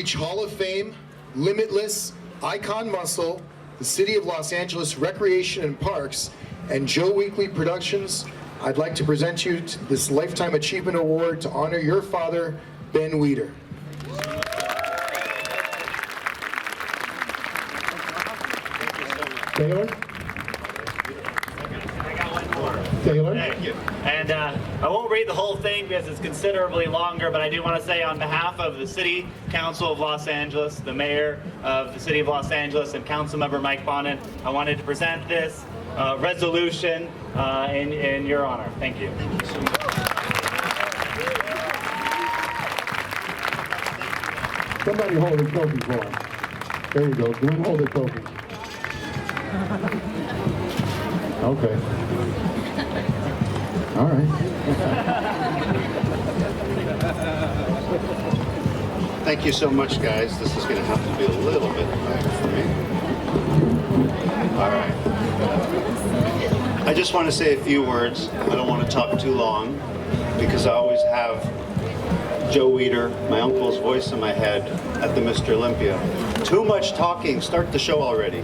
Beach Hall of Fame, Limitless, Icon Muscle, the City of Los Angeles Recreation and Parks, and Joe Weekly Productions, I'd like to present you to this Lifetime Achievement Award to honor your father, Ben Weider. Taylor? Taylor? Thank you. And I won't read the whole thing because it's considerably longer, but I do want to say on behalf of the City Council of Los Angeles, the Mayor of the City of Los Angeles, and Councilmember Mike Bonin, I wanted to present this resolution in your honor. Thank you. Somebody hold a trophy for him. There you go. Go and hold a trophy. Okay. All right. Thank you so much, guys. This is going to have to be a little bit back for me. All right. I just want to say a few words. I don't want to talk too long because I always have Joe Weider, my uncle's voice in my head at the Mr. Olympia. Too much talking. Start the show already.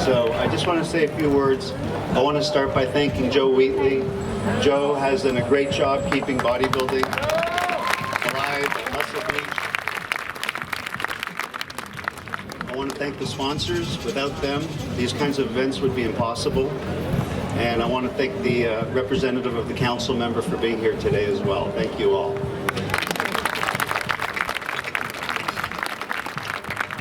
So I just want to say a few words. I want to start by thanking Joe Wheatley. Joe has done a great job keeping bodybuilding alive at Muscle Beach. I want to thank the sponsors. Without them, these kinds of events would be impossible. And I want to thank the representative of the council member for being here today as well. Thank you all.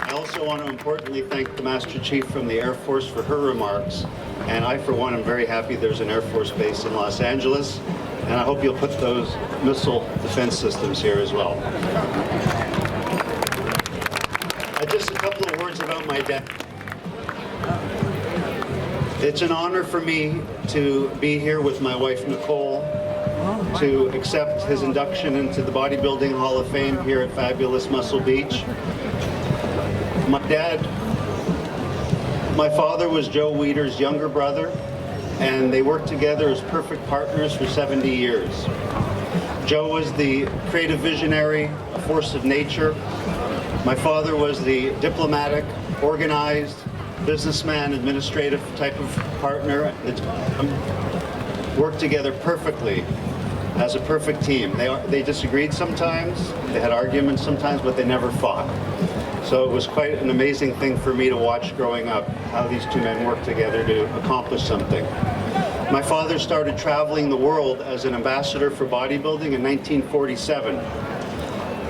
I also want to importantly thank the Master Chief from the Air Force for her remarks. And I, for one, am very happy there's an Air Force base in Los Angeles. And I hope you'll put those missile defense systems here as well. Just a couple of words about my dad. It's an honor for me to be here with my wife, Nicole, to accept his induction into the Bodybuilding Hall of Fame here at fabulous Muscle Beach. My father was Joe Weider's younger brother, and they worked together as perfect partners for 70 years. Joe was the creative visionary, a force of nature. My father was the diplomatic, organized, businessman, administrative type of partner. Worked together perfectly as a perfect team. They disagreed sometimes, they had arguments sometimes, but they never fought. So it was quite an amazing thing for me to watch growing up, how these two men worked together to accomplish something. My father started traveling the world as an ambassador for bodybuilding in 1947.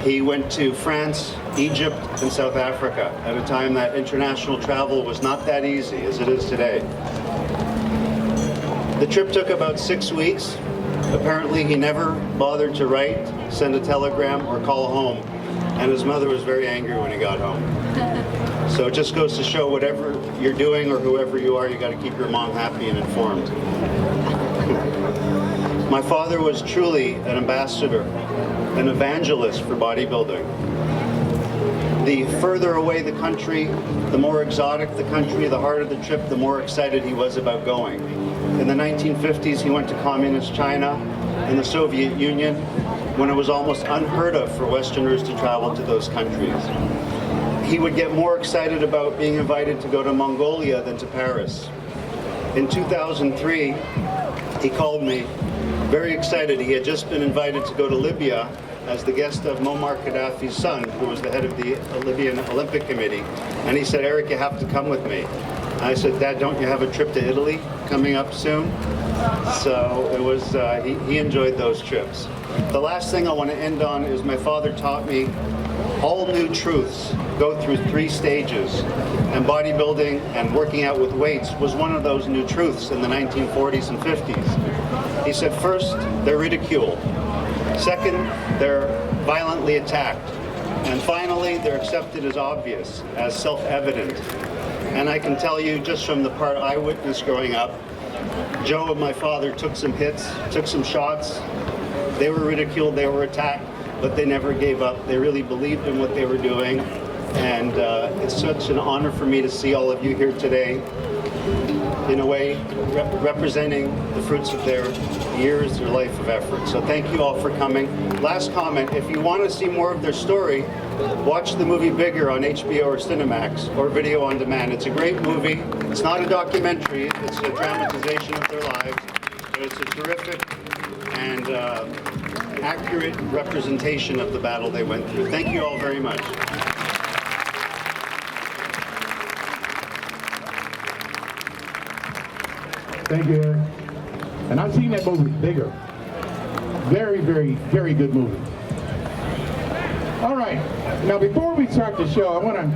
He went to France, Egypt, and South Africa at a time that international travel was not that easy as it is today. The trip took about 6 weeks. Apparently he never bothered to write, send a telegram, or call home. And his mother was very angry when he got home. So it just goes to show whatever you're doing or whoever you are, you got to keep your mom happy and informed. My father was truly an ambassador, an evangelist for bodybuilding. The further away the country, the more exotic the country, the harder the trip, the more excited he was about going. In the 1950s, he went to communist China and the Soviet Union, when it was almost unheard of for Westerners to travel to those countries. He would get more excited about being invited to go to Mongolia than to Paris. In 2003, he called me very excited. He had just been invited to go to Libya as the guest of Muammar Gaddafi's son, who was the head of the Libyan Olympic Committee. And he said, "Eric, you have to come with me." I said, "Dad, don't you have a trip to Italy coming up soon?" So it was, he enjoyed those trips. The last thing I want to end on is my father taught me all new truths go through 3 stages. And bodybuilding and working out with weights was one of those new truths in the 1940s and 50s. He said, first, they're ridiculed. Second, they're violently attacked. And finally, they're accepted as obvious, as self-evident. And I can tell you, just from the part I witnessed growing up, Joe and my father took some hits, took some shots. They were ridiculed, they were attacked, but they never gave up. They really believed in what they were doing. And it's such an honor for me to see all of you here today. in a way, representing the fruits of their years, their life of effort. So thank you all for coming. Last comment, if you want to see more of their story, watch the movie Bigger on HBO or Cinemax or Video on Demand. It's a great movie. It's not a documentary, it's a dramatization of their lives. But it's a terrific and accurate representation of the battle they went through. Thank you all very much. Thank you, Eric. And I've seen that movie, Bigger. Very, very, very good movie. All right. Now, before we start the show, I want to